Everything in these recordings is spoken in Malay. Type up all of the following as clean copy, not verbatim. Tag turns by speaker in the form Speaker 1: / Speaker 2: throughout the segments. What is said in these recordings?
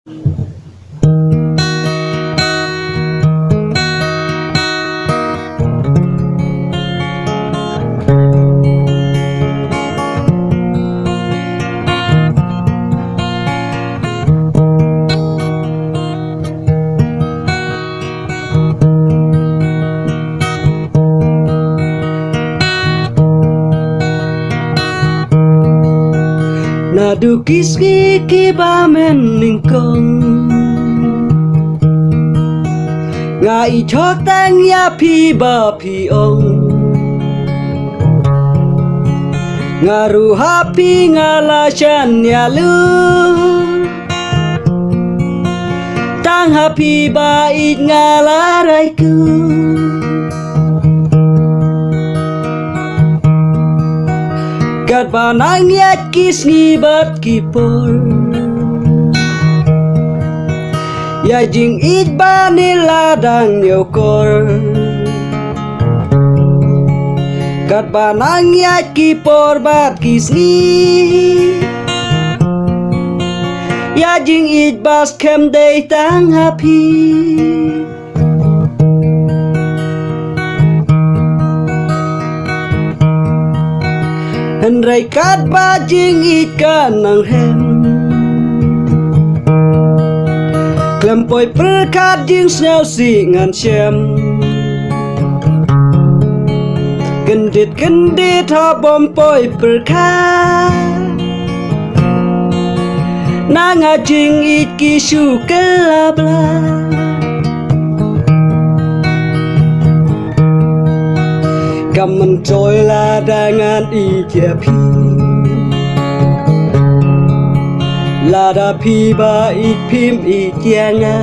Speaker 1: Na dukis ki ba men ningkong nga i chok tang ya pi ba pi ong nga ru ha pi nga la chan ya lu tang ha pi ba it nga la rai ku kat ba nang ya kis ngi bat ki por ya jing it ba ni la dang yo kor kat ba nang ya ki por bat kis ngi ya jing it bas kem day tang happy Rai kat ba jing ikan nang hem Klempoi perkat jing snel si ngan shem Kendit ha bompoi perkat Nanga jing it kisu kelabla Kamen trôi la dengan ijapi La da pi ba it pim ijanga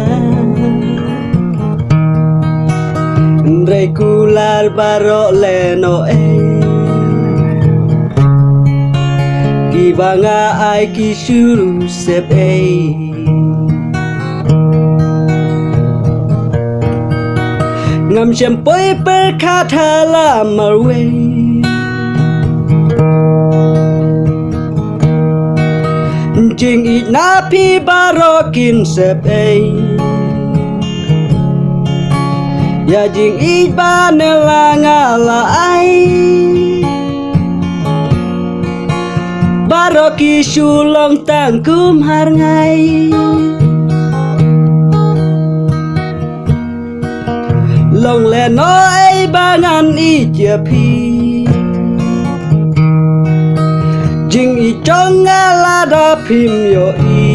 Speaker 1: Regular baro leno Kibanga ai kisuru sep ngam champoi perkata lama we jing it na pi barokin sep ya jing it ba nelanga la ai baroki sulong tangkum har ngai Long le no ai bangan i japi Jing i chong ala da pim yo i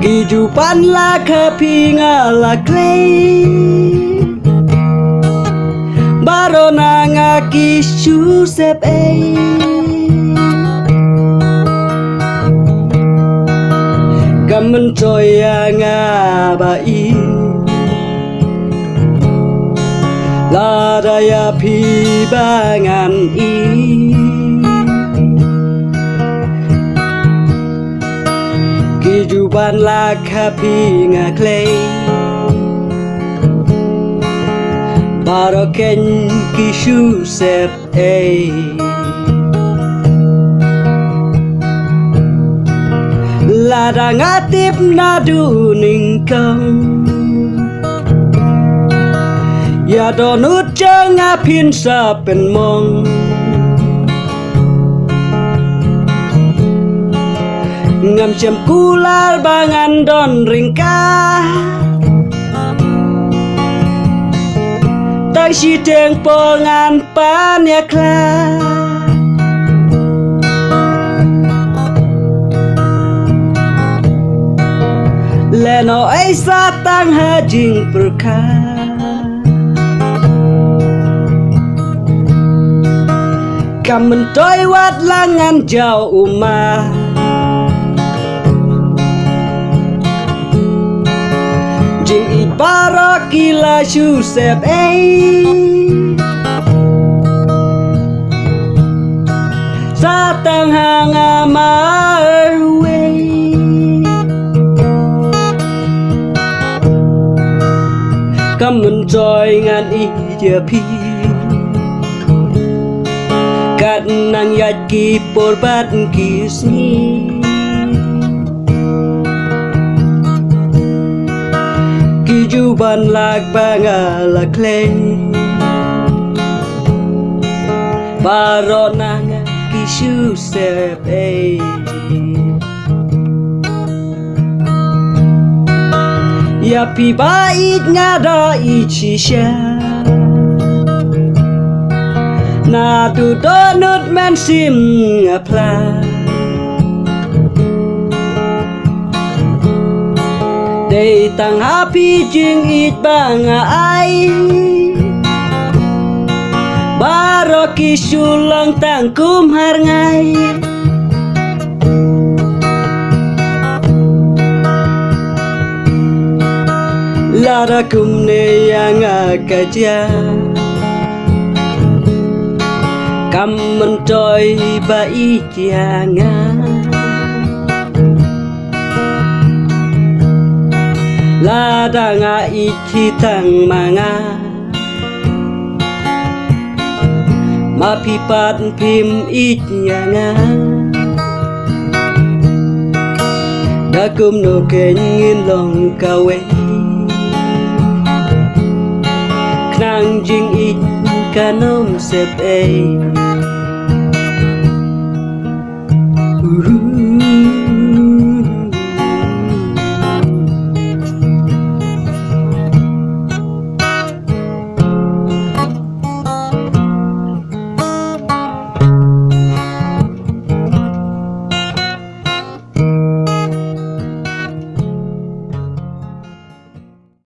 Speaker 1: Kehidupan la kapi ngala klei Baro nanga kisu sep Kamen coya nga bai La daya pi bangan i Kehidupan la kapi nga klei Baroken kisu sep Lada ngatip nadu ningkang Ya donut janga pinsa penmong Ngam cem kular bangan don ringka Tak si teng pongan pan ya klah Leno ai satang hajing perkat Kamen toy wat langan jau umah Jing it barok kila susep Satang hanga marwe Kamen joy ngan i japi gat nang yat ki porbat kisni Kijuban lag bangala kleng Baro nang kishu sep Ya pi bait ngada ichisha Na tu donut men sim ngapla Day tang happy jing it banga ai Baro kisulang tang kum har ngai Lara kum ne yang akaja Kam mentoy ba ikianga Lada nga ikitang mga Mapipat pim ikianga Dakum no kenyin long kawe Knang jing ik kanom sep